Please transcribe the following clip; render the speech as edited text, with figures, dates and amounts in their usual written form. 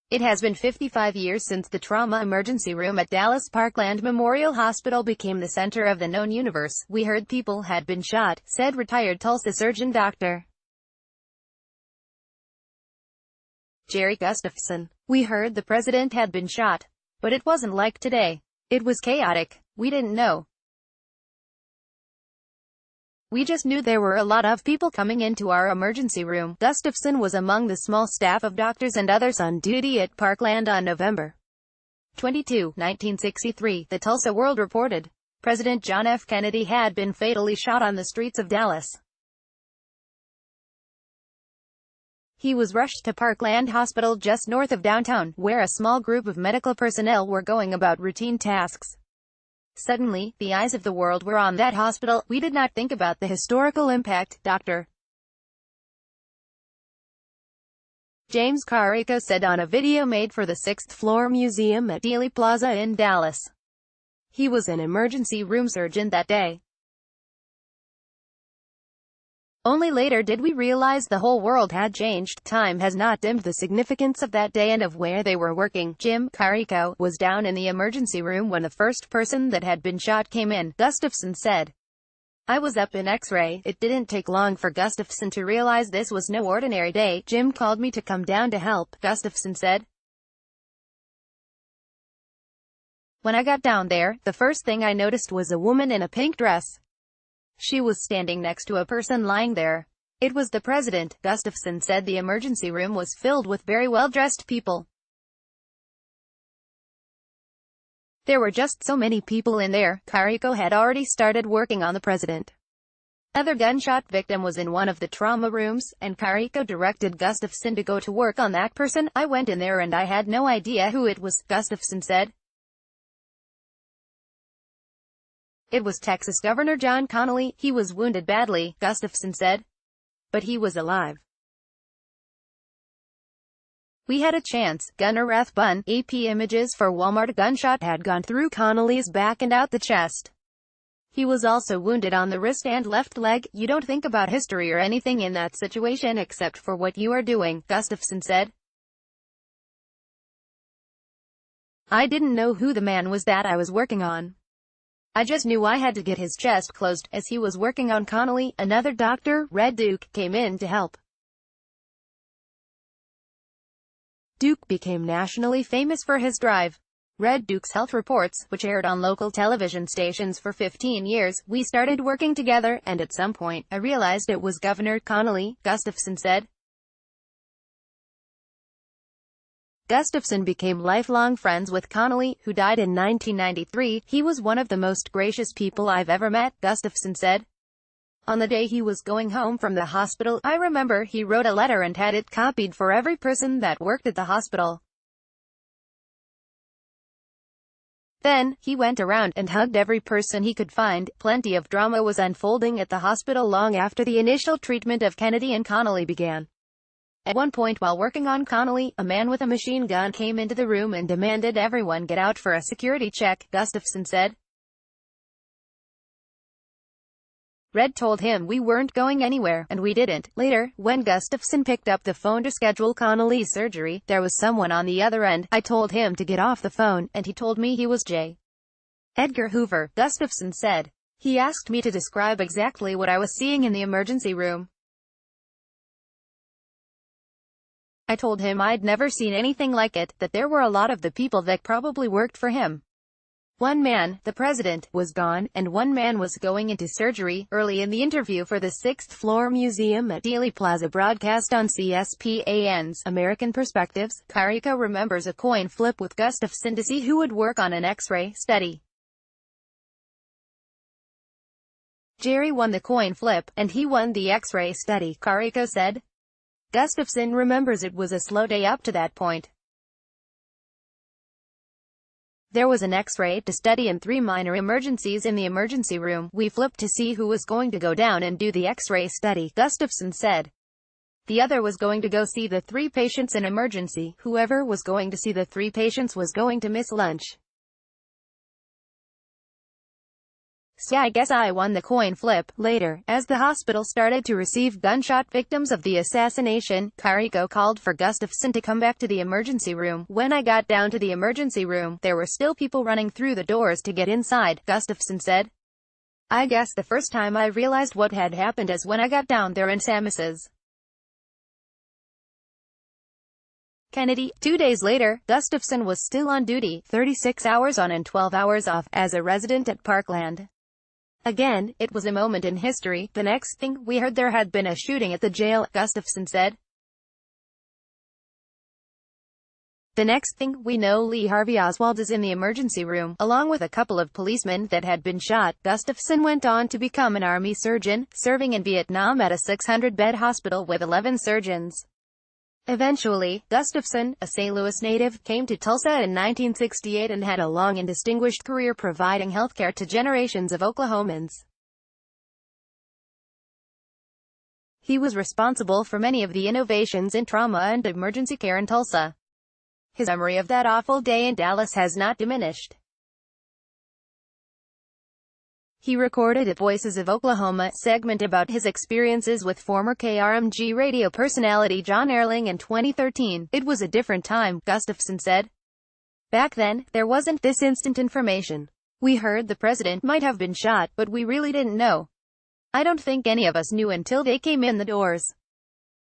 It has been 55 years since the trauma emergency room at Dallas Parkland Memorial Hospital became the center of the known universe. We heard people had been shot, said retired Tulsa surgeon Dr. Jerry Gustafson. We heard the president had been shot. But it wasn't like today. It was chaotic. We didn't know. We just knew there were a lot of people coming into our emergency room. Gustafson was among the small staff of doctors and others on duty at Parkland on November 22, 1963, the Tulsa World reported. President John F. Kennedy had been fatally shot on the streets of Dallas. He was rushed to Parkland Hospital just north of downtown, where a small group of medical personnel were going about routine tasks. Suddenly, the eyes of the world were on that hospital. We did not think about the historical impact, Dr. James Carrico said on a video made for the 6th Floor Museum at Dealey Plaza in Dallas. He was an emergency room surgeon that day. Only later did we realize the whole world had changed. Time has not dimmed the significance of that day and of where they were working. Jim Carrico was down in the emergency room when the first person that had been shot came in, Gustafson said. I was up in X-ray. It didn't take long for Gustafson to realize this was no ordinary day. Jim called me to come down to help, Gustafson said. When I got down there, the first thing I noticed was a woman in a pink dress. She was standing next to a person lying there. It was the president, Gustafson said. The emergency room was filled with very well-dressed people. There were just so many people in there. Carrico had already started working on the president. Another gunshot victim was in one of the trauma rooms, and Carrico directed Gustafson to go to work on that person. I went in there and I had no idea who it was, Gustafson said. It was Texas Governor John Connally. He was wounded badly, Gustafson said. But he was alive. We had a chance. Gunner Rathbun, AP images for Walmart. A gunshot had gone through Connally's back and out the chest. He was also wounded on the wrist and left leg. You don't think about history or anything in that situation except for what you are doing, Gustafson said. I didn't know who the man was that I was working on. I just knew I had to get his chest closed. As he was working on Connally, another doctor, Red Duke, came in to help. Duke became nationally famous for his drive. Red Duke's health reports, which aired on local television stations for 15 years, we started working together, and at some point, I realized it was Governor Connally, Gustafson said. Gustafson became lifelong friends with Connally, who died in 1993. He was one of the most gracious people I've ever met, Gustafson said. On the day he was going home from the hospital, I remember he wrote a letter and had it copied for every person that worked at the hospital. Then, he went around and hugged every person he could find. Plenty of drama was unfolding at the hospital long after the initial treatment of Kennedy and Connally began. At one point while working on Connally, a man with a machine gun came into the room and demanded everyone get out for a security check, Gustafson said. Red told him we weren't going anywhere, and we didn't. Later, when Gustafson picked up the phone to schedule Connally's surgery, there was someone on the other end. I told him to get off the phone, and he told me he was J. Edgar Hoover, Gustafson said. He asked me to describe exactly what I was seeing in the emergency room. I told him I'd never seen anything like it, that there were a lot of the people that probably worked for him. One man, the president, was gone, and one man was going into surgery. Early in the interview for the 6th Floor Museum at Dealey Plaza broadcast on CSPAN's American Perspectives, Carrico remembers a coin flip with Gustafson to see who would work on an X-ray study. Jerry won the coin flip, and he won the X-ray study, Carrico said. Gustafson remembers it was a slow day up to that point. There was an X-ray to study and 3 minor emergencies in the emergency room. We flipped to see who was going to go down and do the X-ray study, Gustafson said. The other was going to go see the 3 patients in emergency. Whoever was going to see the 3 patients was going to miss lunch. So I guess I won the coin flip. Later, as the hospital started to receive gunshot victims of the assassination, Carrico called for Gustafson to come back to the emergency room. When I got down to the emergency room, there were still people running through the doors to get inside, Gustafson said. I guess the first time I realized what had happened is when I got down there in Mrs. Kennedy. 2 days later, Gustafson was still on duty, 36 hours on and 12 hours off, as a resident at Parkland. Again, it was a moment in history. The next thing we heard, there had been a shooting at the jail, Gustafson said. The next thing we know, Lee Harvey Oswald is in the emergency room, along with a couple of policemen that had been shot. Gustafson went on to become an Army surgeon, serving in Vietnam at a 600-bed hospital with 11 surgeons. Eventually, Gustafson, a St. Louis native, came to Tulsa in 1968 and had a long and distinguished career providing healthcare to generations of Oklahomans. He was responsible for many of the innovations in trauma and emergency care in Tulsa. His memory of that awful day in Dallas has not diminished. He recorded a Voices of Oklahoma segment about his experiences with former KRMG radio personality John Erling in 2013. It was a different time, Gustafson said. Back then, there wasn't this instant information. We heard the president might have been shot, but we really didn't know. I don't think any of us knew until they came in the doors.